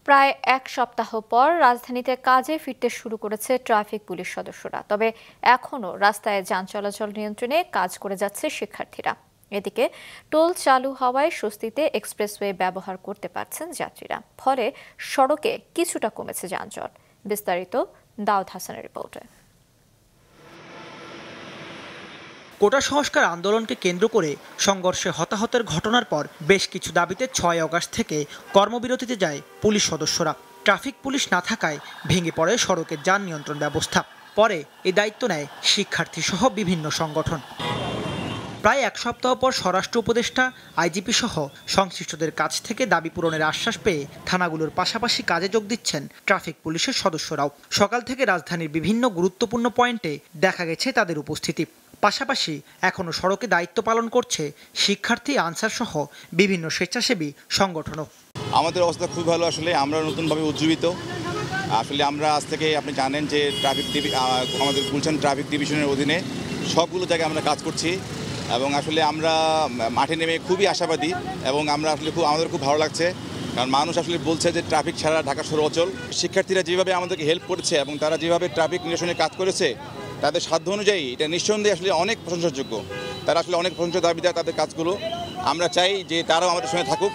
প্রায় এক সপ্তাহ পর রাজধানীতে কাজে ফিরতে শুরু করেছে ট্রাফিক পুলিশ সদস্যরা। তবে এখনও রাস্তায় যান চলাচল নিয়ন্ত্রণে কাজ করে যাচ্ছে শিক্ষার্থীরা। এদিকে টোল চালু হওয়ায় স্বস্তিতে এক্সপ্রেসওয়ে ব্যবহার করতে পারছেন যাত্রীরা। ফলে সড়কে কিছুটা কমেছে যানজট। বিস্তারিত দাউদ হাসানের রিপোর্টে। কোটা সংস্কার আন্দোলনকে কেন্দ্র করে সংঘর্ষে হতাহতের ঘটনার পর বেশ কিছু দাবিতে ৬ আগস্ট থেকে কর্মবিরতিতে যায় পুলিশ সদস্যরা। ট্রাফিক পুলিশ না থাকায় ভেঙে পড়ে সড়কের যান নিয়ন্ত্রণ ব্যবস্থা। পরে এই দায়িত্ব নেয় শিক্ষার্থী সহ বিভিন্ন সংগঠন। প্রায় এক সপ্তাহ পর স্বরাষ্ট্র উপদেষ্টা, আইজিপি সহ সংশ্লিষ্টদের কাছ থেকে দাবি পূরণের আশ্বাস পেয়ে থানাগুলোর পাশাপাশি কাজে যোগ দিচ্ছেন ট্রাফিক পুলিশের সদস্যরাও। সকাল থেকে রাজধানীর বিভিন্ন গুরুত্বপূর্ণ পয়েন্টে দেখা গেছে তাদের উপস্থিতি। পাশাপাশি এখনও সড়কে দায়িত্ব পালন করছে শিক্ষার্থী, আনসার সহ বিভিন্ন স্বেচ্ছাসেবী সংগঠনও। আমাদের অবস্থা খুব ভালো। আসলে আমরা নতুনভাবে উজ্জীবিত। আসলে আমরা আজ থেকে আপনি জানেন যে আমাদের গুলশান ট্রাফিক ডিভিশনের অধীনে সবগুলো জায়গায় আমরা কাজ করছি এবং আসলে আমরা মাঠে নেমে খুবই আশাবাদী এবং আমরা আসলে আমাদের খুব ভালো লাগছে, কারণ মানুষ আসলে বলছে যে ট্রাফিক ছাড়া ঢাকা শহর অচল। শিক্ষার্থীরা যেভাবে আমাদেরকে হেল্প করেছে এবং তারা যেভাবে ট্রাফিক নিরসনে কাজ করেছে তাদের সাধ্য অনুযায়ী এটা নিঃসন্দেহে আসলে অনেক প্রশংসাযোগ্য। তারা আসলে অনেক প্রশংসা দাবিদার তাদের কাজগুলো। আমরা চাই যে তারাও আমাদের সঙ্গে থাকুক।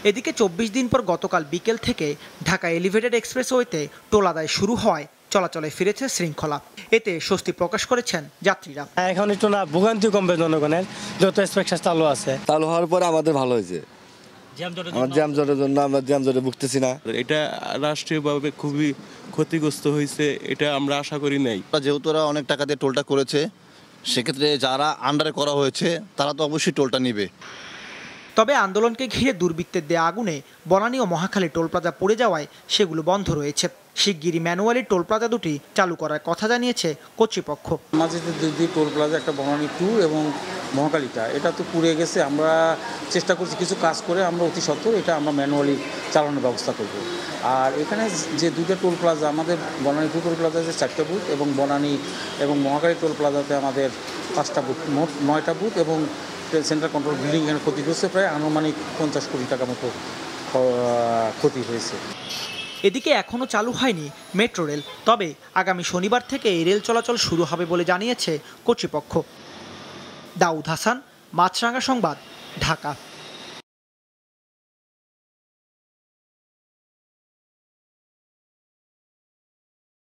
এদিকে ২৪ দিন পর গতকাল বিকেল থেকে ঢাকা এলিভেটেড এক্সপ্রেসওয়েতে টোল আদায় শুরু হওয়ায় চলাচলে ফিরেছে শৃঙ্খলা। এতে স্বস্তি প্রকাশ করেছেন যাত্রীরা। এখন একটু না ভোগান্তি কমবে জনগণের, যত এক্সপ্রেস চালু আছে। চালু হওয়ার পরে আমাদের ভালো হয়েছে। জ্যামজটের জন্য আমরা জ্যামজটে ভুগতেছি না। এটা রাষ্ট্রীয়ভাবে খুবই ক্ষতিগ্রস্ত হয়েছে, এটা আমরা আশা করি নাই। যেহেতু ওরা অনেক টাকা দিয়ে টোলটা করেছে, সেক্ষেত্রে যারা আন্ডারে করা হয়েছে তারা তো অবশ্যই টোলটা নিবে। তবে আন্দোলনকে ঘিরে দুর্বৃত্তের দেয়া আগুনে বনানী ও মহাখালী টোল প্লাজা পড়ে যাওয়ায় সেগুলো বন্ধ রয়েছে। শিগগিরই ম্যানুয়ালি টোল প্লাজা দুটি চালু করার কথা জানিয়েছে কর্তৃপক্ষ। মাঝে দুই টোল প্লাজা, একটা বনানী 2 এবং মহাখালীটা, এটা তো পুড়ে গেছে। আমরা চেষ্টা করছি কিছু কাজ করে আমরা অতি সত্বর এটা আমরা ম্যানুয়ালি চালানোর ব্যবস্থা করব। আর এখানে যে দুইটা টোল প্লাজা, আমাদের বনানী 2 টোল প্লাজাতে 4টা বুথ এবং বনানী এবং মহাখালী টোল প্লাজাতে আমাদের 5টা বুথ, মোট 9টা বুথ এবং সেন্ট্রাল কন্ট্রোল বিল্ডিং এখানে ক্ষতিগ্রস্ত। প্রায় আনুমানিক 50 কোটি টাকা মতো ক্ষতি হয়েছে। এদিকে এখনও চালু হয়নি মেট্রো রেল। তবে আগামী শনিবার থেকে এই রেল চলাচল শুরু হবে বলে জানিয়েছে কর্তৃপক্ষ। দাউদ হাসান, মাছরাঙা সংবাদ, ঢাকা।